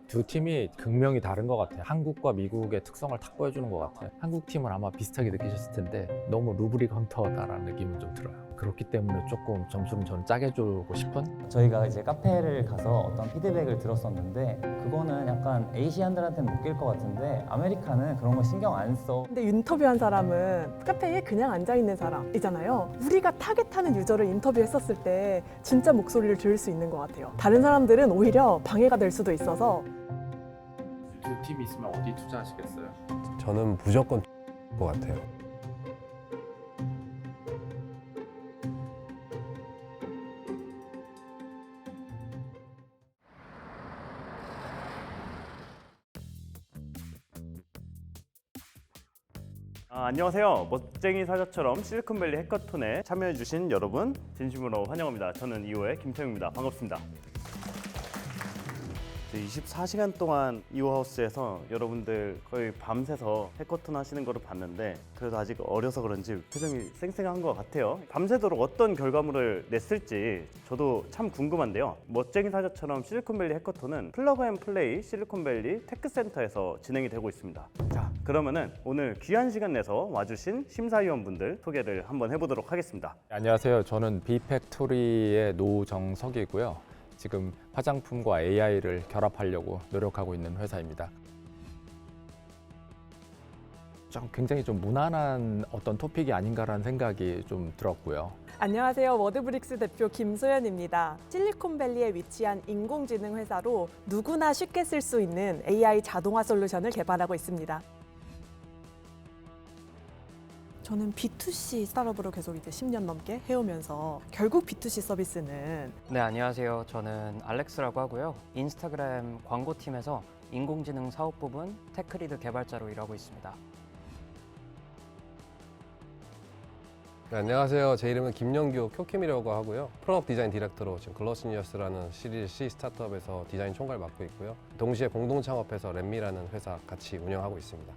두 팀이 극명히 다른 것 같아요. 한국과 미국의 특성을 탁 보여주는 것 같아요. 한국 팀은 아마 비슷하게 느끼셨을 텐데 너무 루브릭 헌터다라는 느낌은 좀 들어요. 그렇기 때문에 조금 점수를 저는 짜게 주고 싶은. 저희가 이제 카페를 가서 어떤 피드백을 들었었는데 그거는 약간 에이시안들한테는 웃길 것 같은데 아메리카는 그런 거 신경 안 써. 근데 인터뷰한 사람은 카페에 그냥 앉아있는 사람이잖아요. 우리가 타겟하는 유저를 인터뷰했었을 때 진짜 목소리를 들을 수 있는 것 같아요. 다른 사람들은 오히려 방해가 될 수도 있어서. 두 팀이 있으면 어디 투자하시겠어요? 저는 무조건 것 같아요. 안녕하세요. 멋쟁이 사자처럼 실리콘밸리 해커톤에 참여해주신 여러분 진심으로 환영합니다. 저는 2호의 김태웅입니다. 반갑습니다. 24시간 동안 2호 하우스에서 여러분들 거의 밤새서 해커톤 하시는 거를 봤는데 그래도 아직 어려서 그런지 표정이 쌩쌩한 것 같아요. 밤새도록 어떤 결과물을 냈을지 저도 참 궁금한데요. 멋쟁이 사자처럼 실리콘밸리 해커톤은 플러그 앤 플레이 실리콘밸리 테크센터에서 진행이 되고 있습니다. 자, 그러면은 오늘 귀한 시간 내서 와주신 심사위원분들 소개를 한번 해보도록 하겠습니다. 안녕하세요. 저는 비팩토리의 노정석이고요. 지금 화장품과 AI를 결합하려고 노력하고 있는 회사입니다. 굉장히 좀 무난한 어떤 토픽이 아닌가라는 생각이 좀 들었고요. 안녕하세요. 워드브릭스 대표 김소연입니다. 실리콘밸리에 위치한 인공지능 회사로 누구나 쉽게 쓸 수 있는 AI 자동화 솔루션을 개발하고 있습니다. 저는 B2C 스타트업으로 계속 이제 10년 넘게 해오면서 결국 B2C 서비스는 네, 안녕하세요. 저는 알렉스라고 하고요. 인스타그램 광고팀에서 인공지능 사업 부분 테크리드 개발자로 일하고 있습니다. 네, 안녕하세요. 제 이름은 김영규 쿄킴이라고 하고요. 프로덕트 디자인 디렉터로 지금 글로시니어스라는 시리즈 C 스타트업에서 디자인 총괄 맡고 있고요. 동시에 공동 창업해서 랩미라는 회사 같이 운영하고 있습니다.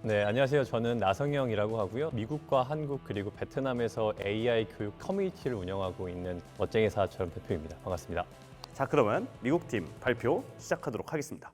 네, 안녕하세요. 저는 나성영이라고 하고요. 미국과 한국 그리고 베트남에서 AI 교육 커뮤니티를 운영하고 있는 멋쟁이 사자처럼 대표입니다. 반갑습니다. 자, 그러면 미국팀 발표 시작하도록 하겠습니다.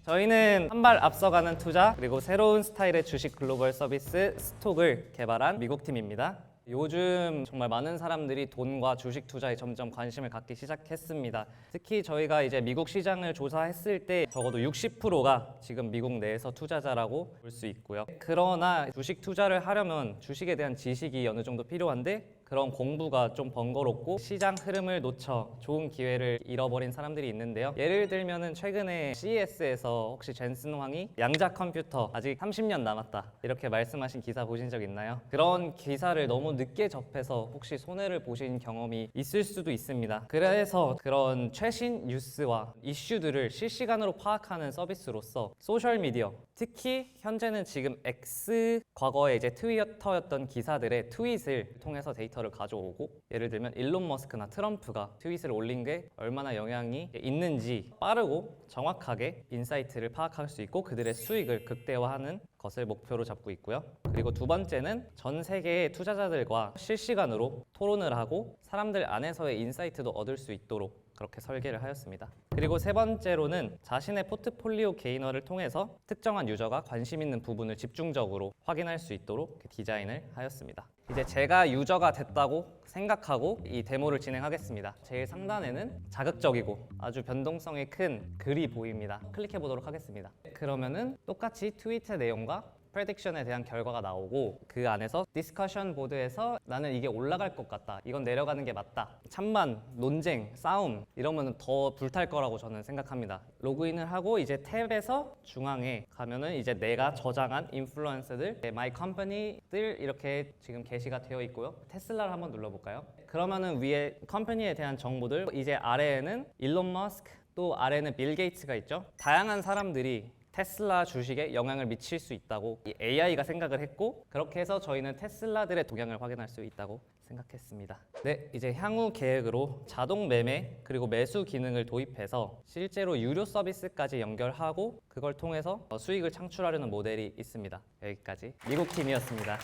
저희는 한 발 앞서가는 투자 그리고 새로운 스타일의 주식 글로벌 서비스 스톡을 개발한 미국팀입니다. 요즘 정말 많은 사람들이 돈과 주식 투자에 점점 관심을 갖기 시작했습니다. 특히 저희가 이제 미국 시장을 조사했을 때 적어도 60%가 지금 미국 내에서 투자자라고 볼 수 있고요. 그러나 주식 투자를 하려면 주식에 대한 지식이 어느 정도 필요한데 그런 공부가 좀 번거롭고 시장 흐름을 놓쳐 좋은 기회를 잃어버린 사람들이 있는데요. 예를 들면은 최근에 CES에서 혹시 젠슨 황이 양자 컴퓨터 아직 30년 남았다 이렇게 말씀하신 기사 보신 적 있나요? 그런 기사를 너무 늦게 접해서 혹시 손해를 보신 경험이 있을 수도 있습니다. 그래서 그런 최신 뉴스와 이슈들을 실시간으로 파악하는 서비스로서 소셜미디어, 특히 현재는 지금 X, 과거에 이제 트위터였던 기사들의 트윗을 통해서 데이터를 가져오고, 예를 들면 일론 머스크나 트럼프가 트윗을 올린 게 얼마나 영향이 있는지 빠르고 정확하게 인사이트를 파악할 수 있고 그들의 수익을 극대화하는 것을 목표로 잡고 있고요. 그리고 두 번째는 전 세계의 투자자들과 실시간으로 토론을 하고 사람들 안에서의 인사이트도 얻을 수 있도록 그렇게 설계를 하였습니다. 그리고 세 번째로는 자신의 포트폴리오 게이너를 통해서 특정한 유저가 관심 있는 부분을 집중적으로 확인할 수 있도록 디자인을 하였습니다. 이제 제가 유저가 됐다고 생각하고 이 데모를 진행하겠습니다. 제일 상단에는 자극적이고 아주 변동성이 큰 글이 보입니다. 클릭해 보도록 하겠습니다. 그러면은 똑같이 트윗의 내용과 프레딕션에 대한 결과가 나오고 그 안에서 디스커션 보드에서 나는 이게 올라갈 것 같다, 이건 내려가는 게 맞다, 찬반, 논쟁, 싸움 이러면 더 불탈 거라고 저는 생각합니다. 로그인을 하고 이제 탭에서 중앙에 가면은 이제 내가 저장한 인플루언서들, My Company들 이렇게 지금 게시가 되어 있고요. 테슬라를 한번 눌러볼까요? 그러면은 위에 컴퍼니에 대한 정보들, 이제 아래에는 일론 머스크, 또 아래는 빌 게이츠가 있죠. 다양한 사람들이 테슬라 주식에 영향을 미칠 수 있다고 이 AI가 생각을 했고, 그렇게 해서 저희는 테슬라들의 동향을 확인할 수 있다고 생각했습니다. 네, 이제 향후 계획으로 자동 매매 그리고 매수 기능을 도입해서 실제로 유료 서비스까지 연결하고 그걸 통해서 수익을 창출하려는 모델이 있습니다. 여기까지 미국 팀이었습니다.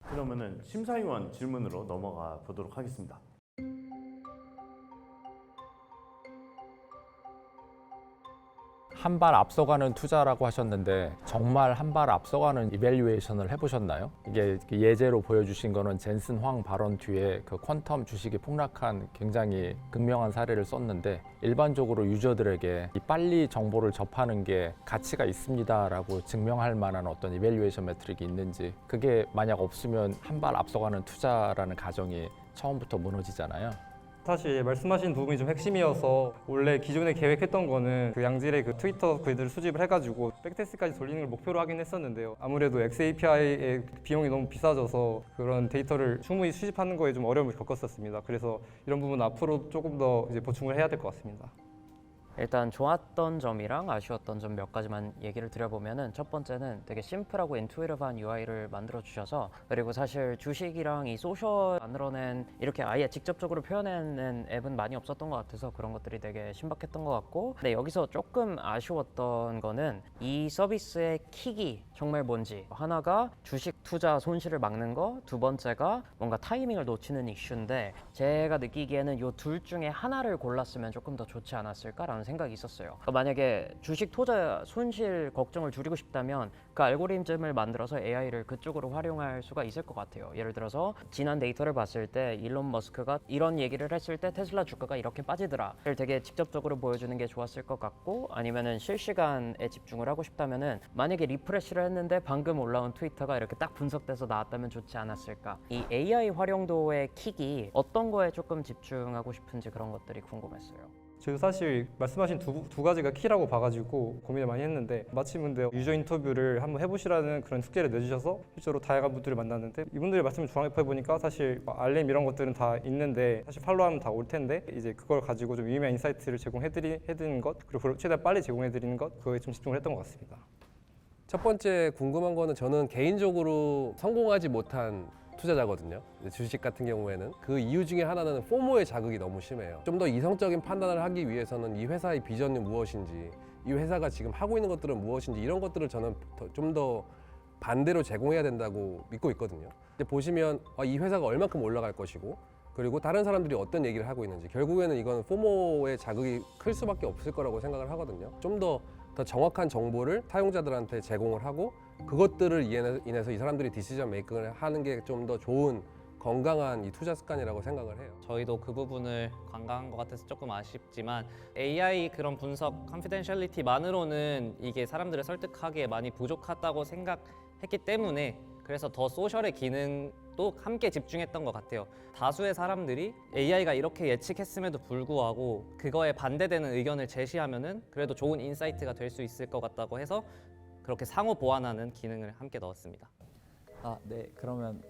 그러면은 심사위원 질문으로 넘어가 보도록 하겠습니다. 한 발 앞서가는 투자라고 하셨는데 정말 한 발 앞서가는 이밸류에이션을 해보셨나요? 이게 예제로 보여주신 거는 젠슨 황 발언 뒤에 그 퀀텀 주식이 폭락한 굉장히 극명한 사례를 썼는데, 일반적으로 유저들에게 이 빨리 정보를 접하는 게 가치가 있습니다라고 증명할 만한 어떤 이밸류에이션 매트릭이 있는지, 그게 만약 없으면 한 발 앞서가는 투자라는 가정이 처음부터 무너지잖아요. 사실 말씀하신 부분이 좀 핵심이어서, 원래 기존에 계획했던 거는 그 양질의 그 트위터 글들을 수집을 해가지고 백테스트까지 돌리는 걸 목표로 하긴 했었는데요. 아무래도 XAPI의 비용이 너무 비싸져서 그런 데이터를 충분히 수집하는 거에 좀 어려움을 겪었었습니다. 그래서 이런 부분 앞으로 조금 더 이제 보충을 해야 될 것 같습니다. 일단 좋았던 점이랑 아쉬웠던 점 몇 가지만 얘기를 드려보면은, 첫 번째는 되게 심플하고 인투이티브한 UI를 만들어 주셔서, 그리고 사실 주식이랑 이 소셜 만들어낸 이렇게 아예 직접적으로 표현해낸 앱은 많이 없었던 것 같아서 그런 것들이 되게 신박했던 것 같고, 근데 여기서 조금 아쉬웠던 거는 이 서비스의 킥이 정말 뭔지, 하나가 주식 투자 손실을 막는 거, 두 번째가 뭔가 타이밍을 놓치는 이슈인데, 제가 느끼기에는 이 둘 중에 하나를 골랐으면 조금 더 좋지 않았을까라는 생각이 있었어요. 그러니까 만약에 주식 투자 손실 걱정을 줄이고 싶다면 그 알고리즘을 만들어서 AI를 그쪽으로 활용할 수가 있을 것 같아요. 예를 들어서 지난 데이터를 봤을 때 일론 머스크가 이런 얘기를 했을 때 테슬라 주가가 이렇게 빠지더라를 되게 직접적으로 보여주는 게 좋았을 것 같고, 아니면은 실시간에 집중을 하고 싶다면은 만약에 리프레시를 했는데 방금 올라온 트위터가 이렇게 딱 분석돼서 나왔다면 좋지 않았을까. 이 AI 활용도의 킥이 어떤 거에 조금 집중하고 싶은지 그런 것들이 궁금했어요. 저도 사실 말씀하신 두 가지가 키라고 봐가지고 고민을 많이 했는데, 마침 근데 유저 인터뷰를 한번 해보시라는 그런 숙제를 내주셔서 실제로 다양한 분들을 만났는데, 이분들의 말씀을 종합해보니까 사실 알림 이런 것들은 다 있는데 사실 팔로우하면 다 올 텐데, 이제 그걸 가지고 좀 유의미한 인사이트를 제공해드리는 것, 그리고 최대한 빨리 제공해드리는 것, 그거에 좀 집중을 했던 것 같습니다. 첫 번째 궁금한 거는, 저는 개인적으로 성공하지 못한 투자자거든요. 주식 같은 경우에는 그 이유 중에 하나는 포모의 자극이 너무 심해요. 좀 더 이성적인 판단을 하기 위해서는 이 회사의 비전이 무엇인지, 이 회사가 지금 하고 있는 것들은 무엇인지, 이런 것들을 저는 좀 더 반대로 제공해야 된다고 믿고 있거든요. 근데 보시면 이 회사가 얼마큼 올라갈 것이고, 그리고 다른 사람들이 어떤 얘기를 하고 있는지, 결국에는 이건 포모의 자극이 클 수밖에 없을 거라고 생각을 하거든요. 좀 더 정확한 정보를 사용자들한테 제공을 하고, 그것들을 인해서 이 사람들이 디시전 메이킹을 하는 게 좀 더 좋은 건강한 이 투자 습관이라고 생각을 해요. 저희도 그 부분을 관광한 것 같아서 조금 아쉽지만, AI 그런 분석 컨피덴셜리티만으로는 이게 사람들을 설득하기에 많이 부족하다고 생각했기 때문에, 그래서 더 소셜의 기능도 함께 집중했던 것 같아요. 다수의 사람들이 AI가 이렇게 예측했음에도 불구하고 그거에 반대되는 의견을 제시하면은 그래도 좋은 인사이트가 될 수 있을 것 같다고 해서 그렇게 상호 보완하는 기능을 함께 넣었습니다. 네. 그러면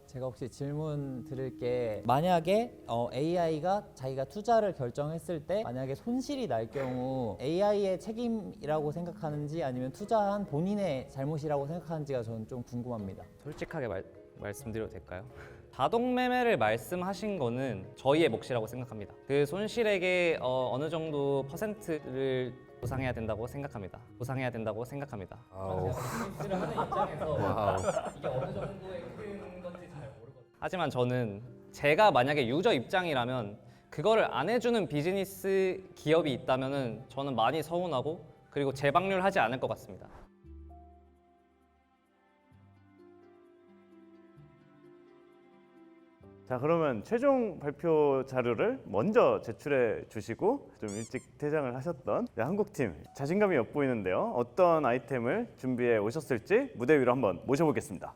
제가 혹시 질문 드릴 게, 만약에 AI가 자기가 투자를 결정했을 때 만약에 손실이 날 경우 AI의 책임이라고 생각하는지, 아니면 투자한 본인의 잘못이라고 생각하는지가 저는 좀 궁금합니다. 솔직하게 말씀드려도 될까요? 자동 매매를 말씀하신 거는 저희의 몫이라고 생각합니다. 그 손실액의 어느 정도 퍼센트를 보상해야 된다고 생각합니다. 보상해야 된다고 생각합니다. 비즈니스를 하는 입장에서 와우. 이게 어느 정도의 큰 건지 잘 모르거든요. 하지만 저는 제가 만약에 유저 입장이라면 그거를 안 해주는 비즈니스 기업이 있다면은 저는 많이 서운하고, 그리고 재방률하지 않을 것 같습니다. 자, 그러면 최종 발표 자료를 먼저 제출해 주시고 좀 일찍 퇴장을 하셨던 한국팀, 자신감이 엿보이는데요. 어떤 아이템을 준비해 오셨을지 무대 위로 한번 모셔보겠습니다.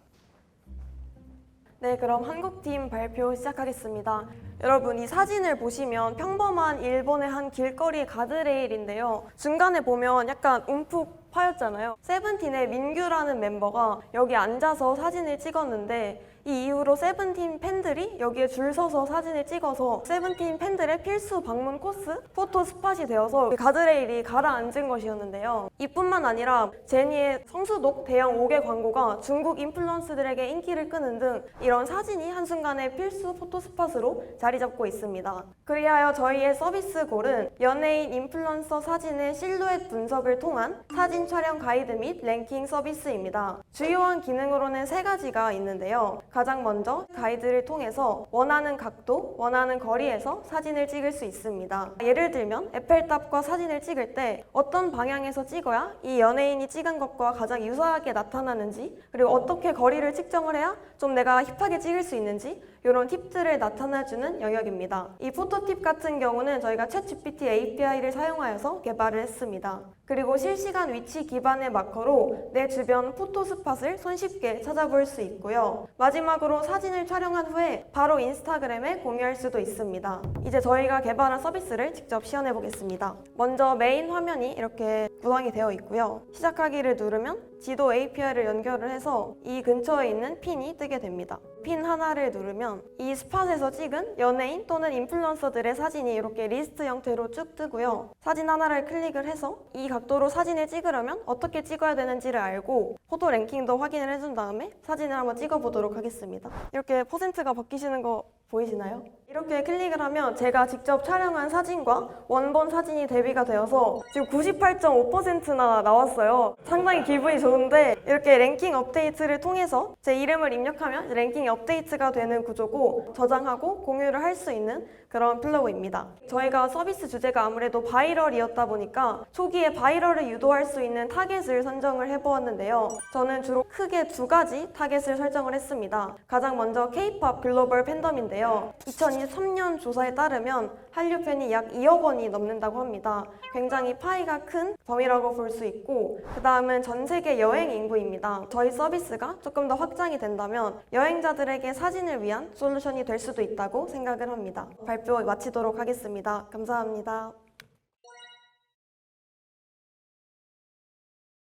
네, 그럼 한국팀 발표 시작하겠습니다. 여러분, 이 사진을 보시면 평범한 일본의 한 길거리 가드레일인데요. 중간에 보면 약간 움푹 파였잖아요. 세븐틴의 민규라는 멤버가 여기 앉아서 사진을 찍었는데, 이 이후로 세븐틴 팬들이 여기에 줄 서서 사진을 찍어서 세븐틴 팬들의 필수 방문 코스, 포토 스팟이 되어서 가드레일이 가라앉은 것이었는데요. 이뿐만 아니라 제니의 성수독 대형 5개 광고가 중국 인플루언서들에게 인기를 끄는 등 이런 사진이 한순간에 필수 포토 스팟으로 자리 잡고 있습니다. 그리하여 저희의 서비스 골은 연예인 인플루언서 사진의 실루엣 분석을 통한 사진 촬영 가이드 및 랭킹 서비스입니다. 주요한 기능으로는 3가지가 있는데요. 가장 먼저 가이드를 통해서 원하는 각도, 원하는 거리에서 사진을 찍을 수 있습니다. 예를 들면 에펠탑과 사진을 찍을 때 어떤 방향에서 찍어야 이 연예인이 찍은 것과 가장 유사하게 나타나는지, 그리고 어떻게 거리를 측정을 해야 좀 내가 힙하게 찍을 수 있는지 이런 팁들을 나타내주는 영역입니다. 이 포토팁 같은 경우는 저희가 챗GPT API를 사용하여서 개발을 했습니다. 그리고 실시간 위치 기반의 마커로 내 주변 포토 스팟을 손쉽게 찾아볼 수 있고요. 마지막으로 사진을 촬영한 후에 바로 인스타그램에 공유할 수도 있습니다. 이제 저희가 개발한 서비스를 직접 시연해 보겠습니다. 먼저 메인 화면이 이렇게 구성이 되어 있고요. 시작하기를 누르면 지도 API를 연결을 해서 이 근처에 있는 핀이 뜨게 됩니다. 핀 하나를 누르면 이 스팟에서 찍은 연예인 또는 인플루언서들의 사진이 이렇게 리스트 형태로 쭉 뜨고요. 사진 하나를 클릭을 해서 이 각도로 사진을 찍으려면 어떻게 찍어야 되는지를 알고 포토 랭킹도 확인을 해준 다음에 사진을 한번 찍어보도록 하겠습니다. 이렇게 퍼센트가 바뀌시는 거 보이시나요? 이렇게 클릭을 하면 제가 직접 촬영한 사진과 원본 사진이 대비가 되어서 지금 98.5%나 나왔어요. 상당히 기분이 좋은데 이렇게 랭킹 업데이트를 통해서 제 이름을 입력하면 랭킹 업데이트가 되는 구조고 저장하고 공유를 할 수 있는 그런 플러그입니다. 저희가 서비스 주제가 아무래도 바이럴이었다 보니까 초기에 바이럴을 유도할 수 있는 타겟을 선정을 해보았는데요. 저는 주로 크게 2가지 타겟을 설정을 했습니다. 가장 먼저 K-POP 글로벌 팬덤인데요. 2023년 조사에 따르면 한류 팬이 약 2억 원이 넘는다고 합니다. 굉장히 파이가 큰 범위라고 볼 수 있고, 그 다음은 전 세계 여행 인구입니다. 저희 서비스가 조금 더 확장이 된다면 여행자들에게 사진을 위한 솔루션이 될 수도 있다고 생각을 합니다. 발표 마치도록 하겠습니다. 감사합니다.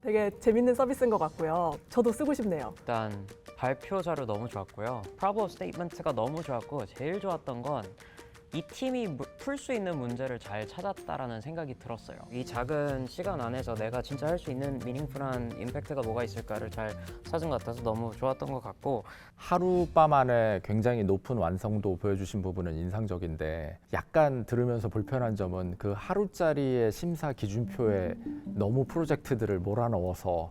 되게 재밌는 서비스인 것 같고요. 저도 쓰고 싶네요. 일단 발표 자료 너무 좋았고요. 프로블럼 스테이트먼트가 너무 좋았고, 제일 좋았던 건 이 팀이 풀 수 있는 문제를 잘 찾았다라는 생각이 들었어요. 이 작은 시간 안에서 내가 진짜 할 수 있는 미닝풀한 임팩트가 뭐가 있을까를 잘 찾은 것 같아서 너무 좋았던 것 같고, 하룻밤 안에 굉장히 높은 완성도 보여주신 부분은 인상적인데, 약간 들으면서 불편한 점은 그 하루짜리의 심사 기준표에 너무 프로젝트들을 몰아넣어서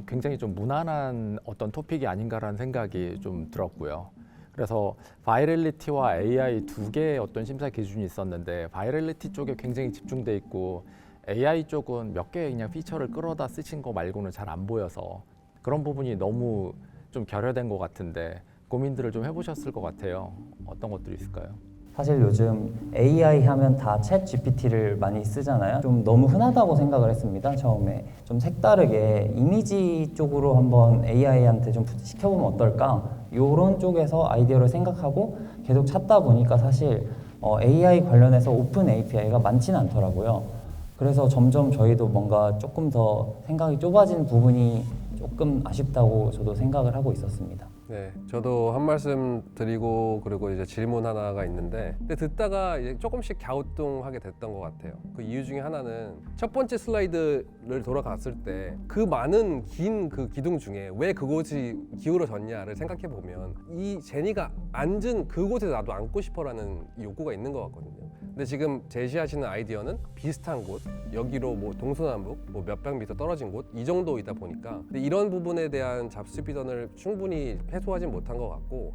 굉장히 좀 무난한 어떤 토픽이 아닌가라는 생각이 좀 들었고요. 그래서 바이럴리티와 AI 2개의 어떤 심사 기준이 있었는데, 바이럴리티 쪽에 굉장히 집중돼 있고 AI 쪽은 몇 개의 그냥 피처를 끌어다 쓰신 거 말고는 잘 안 보여서 그런 부분이 너무 좀 결여된 것 같은데, 고민들을 좀 해보셨을 것 같아요. 어떤 것들이 있을까요? 사실 요즘 AI 하면 다 챗 GPT를 많이 쓰잖아요. 좀 너무 흔하다고 생각을 했습니다. 처음에 좀 색다르게 이미지 쪽으로 한번 AI한테 좀 시켜보면 어떨까, 이런 쪽에서 아이디어를 생각하고 계속 찾다 보니까 사실 AI 관련해서 오픈 API가 많지는 않더라고요. 그래서 점점 저희도 뭔가 조금 더 생각이 좁아진 부분이 조금 아쉽다고 저도 생각을 하고 있었습니다. 네, 저도 한 말씀 드리고 그리고 이제 질문 하나가 있는데, 근데 듣다가 이제 조금씩 갸우뚱하게 됐던 것 같아요. 그 이유 중에 하나는 첫 번째 슬라이드를 돌아갔을 때 그 많은 긴 그 기둥 중에 왜 그곳이 기울어졌냐를 생각해 보면 이 제니가 앉은 그곳에 나도 앉고 싶어라는 욕구가 있는 것 같거든요. 근데 지금 제시하시는 아이디어는 비슷한 곳, 여기로 뭐 동서남북 뭐 몇백 미터 떨어진 곳 이 정도이다 보니까, 근데 이런 부분에 대한 잡스 비전을 충분히 해소하진 못한 것 같고.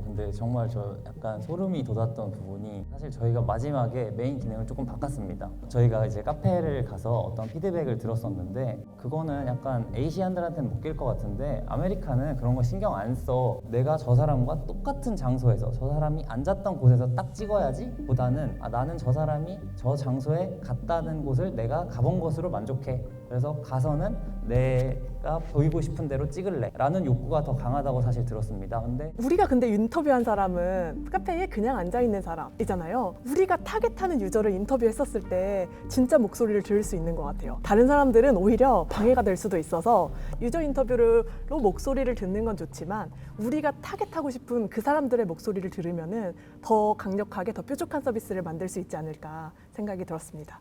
근데 정말 저 약간 소름이 돋았던 부분이, 사실 저희가 마지막에 메인 기능을 조금 바꿨습니다. 저희가 이제 카페를 가서 어떤 피드백을 들었었는데, 그거는 약간 아시안들한테는 못 낄 것 같은데 아메리카는 그런 거 신경 안 써. 내가 저 사람과 똑같은 장소에서 저 사람이 앉았던 곳에서 딱 찍어야지 보다는 나는 저 사람이 저 장소에 갔다는 곳을 내가 가본 것으로 만족해. 그래서 가서는 내가 보이고 싶은 대로 찍을래 라는 욕구가 더 강하다고 사실 들었습니다. 근데 인터뷰한 사람은 카페에 그냥 앉아있는 사람이잖아요. 우리가 타겟하는 유저를 인터뷰했었을 때 진짜 목소리를 들을 수 있는 것 같아요. 다른 사람들은 오히려 방해가 될 수도 있어서 유저 인터뷰로 목소리를 듣는 건 좋지만 우리가 타겟하고 싶은 그 사람들의 목소리를 들으면은 더 강력하게 더 뾰족한 서비스를 만들 수 있지 않을까 생각이 들었습니다.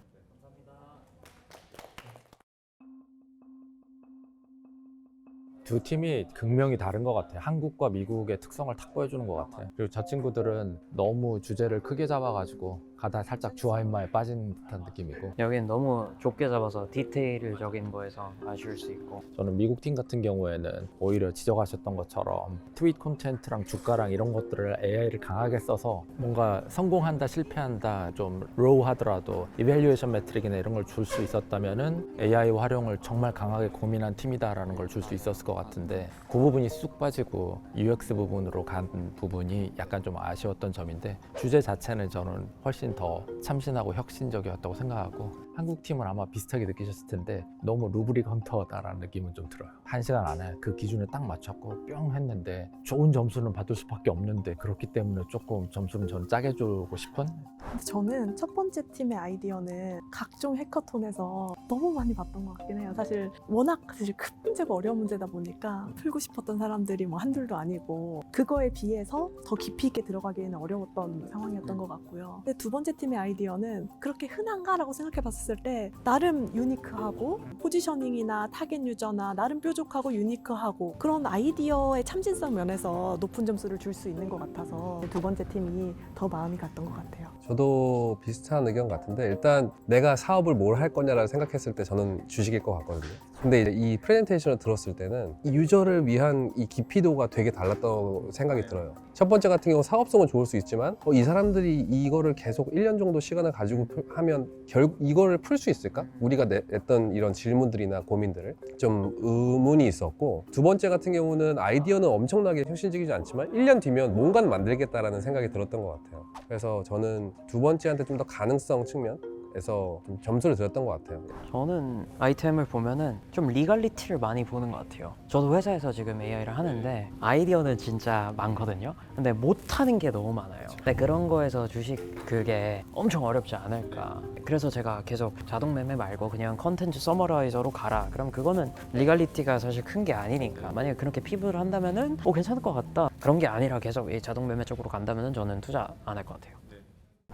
두 팀이 극명히 다른 것 같아요. 한국과 미국의 특성을 딱 보여주는 것 같아요. 그리고 저 친구들은 너무 주제를 크게 잡아가지고 가다 살짝 주화인마에 빠진 듯한 느낌이고, 여긴 너무 좁게 잡아서 디테일적인 거에서 아쉬울 수 있고, 저는 미국 팀 같은 경우에는 오히려 지적하셨던 것처럼 트윗 콘텐츠랑 주가랑 이런 것들을 AI를 강하게 써서 뭔가 성공한다 실패한다 좀 로우 하더라도 이밸류에이션 매트릭이나 이런 걸 줄 수 있었다면은 AI 활용을 정말 강하게 고민한 팀이다라는 걸 줄 수 있었을 것 같은데, 그 부분이 쑥 빠지고 UX 부분으로 간 부분이 약간 좀 아쉬웠던 점인데, 주제 자체는 저는 훨씬 더 참신하고 혁신적이었다고 생각하고, 한국 팀은 아마 비슷하게 느끼셨을 텐데 너무 루브릭 헌터다라는 느낌은 좀 들어요. 1시간 안에 그 기준에 딱 맞췄고 뿅 했는데 좋은 점수는 받을 수밖에 없는데, 그렇기 때문에 조금 점수는 저는 짜게 주고 싶은? 근데 저는 첫 번째 팀의 아이디어는 각종 해커톤에서 너무 많이 봤던 것 같긴 해요. 사실 워낙 큰 문제가 어려운 문제다 보니까 풀고 싶었던 사람들이 뭐 한둘도 아니고, 그거에 비해서 더 깊이 있게 들어가기에는 어려웠던 상황이었던 것 같고요. 근데 두 번째 팀의 아이디어는 그렇게 흔한가라고 생각해 봤을 때 나름 유니크하고, 포지셔닝이나 타겟 유저나 나름 뾰족하고 유니크하고, 그런 아이디어의 참신성 면에서 높은 점수를 줄 수 있는 것 같아서 두 번째 팀이 더 마음이 갔던 것 같아요. 저도 비슷한 의견 같은데, 일단 내가 사업을 뭘 할 거냐라고 생각했을 때 저는 주식일 것 같거든요. 근데 이제 이 프레젠테이션을 들었을 때는 이 유저를 위한 이 깊이도가 되게 달랐다고 생각이 들어요. 첫 번째 같은 경우 사업성은 좋을 수 있지만 이 사람들이 이거를 계속 1년 정도 시간을 가지고 하면 결국 이거를 풀 수 있을까? 우리가 냈던 이런 질문들이나 고민들을 좀 의문이 있었고, 두 번째 같은 경우는 아이디어는 엄청나게 혁신적이지 않지만 1년 뒤면 뭔가는 만들겠다라는 생각이 들었던 것 같아요. 그래서 저는 두 번째한테 좀 더 가능성 측면에서 좀 점수를 드렸던 것 같아요. 저는 아이템을 보면은 좀 리갈리티를 많이 보는 것 같아요. 저도 회사에서 지금 AI를 하는데 아이디어는 진짜 많거든요. 근데 못하는 게 너무 많아요. 근데 그런 거에서 주식 그게 엄청 어렵지 않을까. 그래서 제가 계속 자동 매매 말고 그냥 컨텐츠 서머라이저로 가라. 그럼 그거는 리갈리티가 사실 큰 게 아니니까. 만약에 그렇게 피부를 한다면은 괜찮을 것 같다. 그런 게 아니라 계속 이 자동 매매 쪽으로 간다면은 저는 투자 안 할 것 같아요.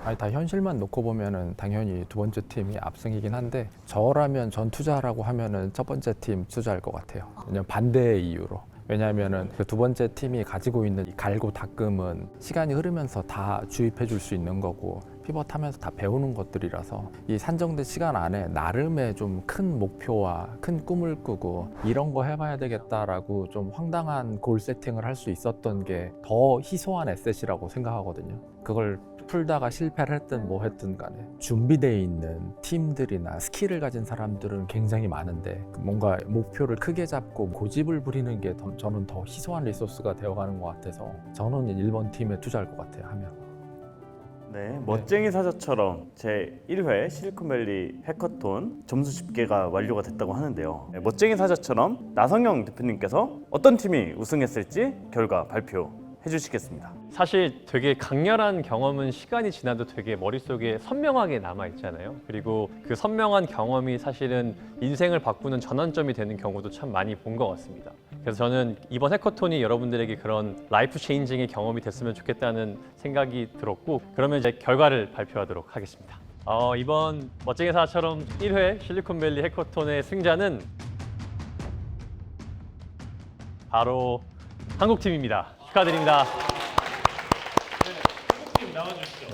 아니, 다 현실만 놓고 보면은 당연히 두 번째 팀이 압승이긴 한데, 저라면 전 투자라고 하면은 첫 번째 팀 투자할 것 같아요. 왜냐면 반대의 이유로. 왜냐하면은 그 두 번째 팀이 가지고 있는 이 갈고 닦음은 시간이 흐르면서 다 주입해 줄 수 있는 거고, 피벗하면서 다 배우는 것들이라서 이 산정된 시간 안에 나름의 좀 큰 목표와 큰 꿈을 꾸고 이런 거 해봐야 되겠다라고 좀 황당한 골 세팅을 할 수 있었던 게 더 희소한 에셋이라고 생각하거든요. 그걸 풀다가 실패를 했든 뭐 했든 간에 준비되어 있는 팀들이나 스킬을 가진 사람들은 굉장히 많은데, 뭔가 목표를 크게 잡고 고집을 부리는 게 저는 더 희소한 리소스가 되어가는 것 같아서 저는 1번 팀에 투자할 것 같아요. 하면. 네, 멋쟁이 사자처럼 제1회 실리콘밸리 해커톤 점수 집계가 완료가 됐다고 하는데요. 네, 멋쟁이 사자처럼 나성영 대표님께서 어떤 팀이 우승했을지 결과 발표해 주시겠습니다. 사실 되게 강렬한 경험은 시간이 지나도 되게 머릿속에 선명하게 남아있잖아요. 그리고 그 선명한 경험이 사실은 인생을 바꾸는 전환점이 되는 경우도 참 많이 본 것 같습니다. 그래서 저는 이번 해커톤이 여러분들에게 그런 라이프 체인징의 경험이 됐으면 좋겠다는 생각이 들었고, 그러면 이제 결과를 발표하도록 하겠습니다. 이번 멋쟁이 사처럼 1회 실리콘밸리 해커톤의 승자는 바로 한국팀입니다. 축하드립니다. 한국팀 나와주시죠.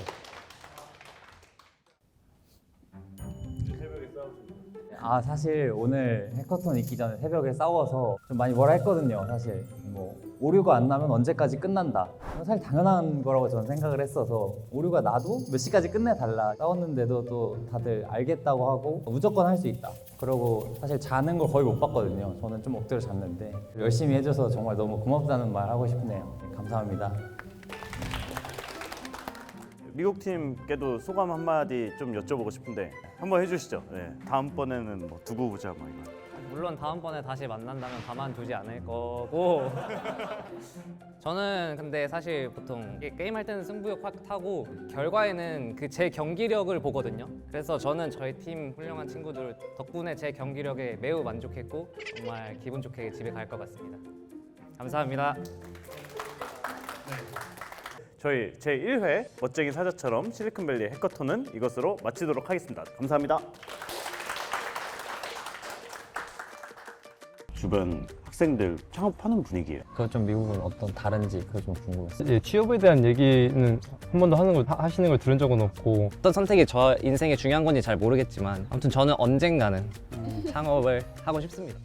사실 오늘 해커톤 있기 전에 새벽에 싸워서 좀 많이 뭐라 했거든요. 사실 뭐 오류가 안 나면 언제까지 끝난다. 사실 당연한 거라고 저는 생각을 했어서, 오류가 나도 몇 시까지 끝내달라 싸웠는데도 또 다들 알겠다고 하고 무조건 할 수 있다. 그러고 사실 자는 걸 거의 못 봤거든요. 저는 좀 엎드려 잤는데 열심히 해줘서 정말 너무 고맙다는 말 하고 싶네요. 감사합니다. 미국 팀께도 소감 한마디 좀 여쭤보고 싶은데. 한번 해주시죠. 네. 다음번에는 뭐 두고 보자 뭐 이거. 물론 다음번에 다시 만난다면 가만두지 않을 거고 저는 근데 사실 보통 게임할 때는 승부욕 확 타고 결과에는 그 제 경기력을 보거든요. 그래서 저는 저희 팀 훌륭한 친구들 덕분에 제 경기력에 매우 만족했고 정말 기분 좋게 집에 갈 것 같습니다. 감사합니다. 저희 제1회 멋쟁이 사자처럼 실리콘밸리 해커톤은 이것으로 마치도록 하겠습니다. 감사합니다. 주변 학생들 창업하는 분위기예요. 그거 좀 미국은 어떤 다른지 그거 좀 궁금했어요. 예, 취업에 대한 얘기는 한 번도 하시는 걸 들은 적은 없고 어떤 선택이 저 인생에 중요한 건지 잘 모르겠지만 아무튼 저는 언젠가는 창업을 하고 싶습니다.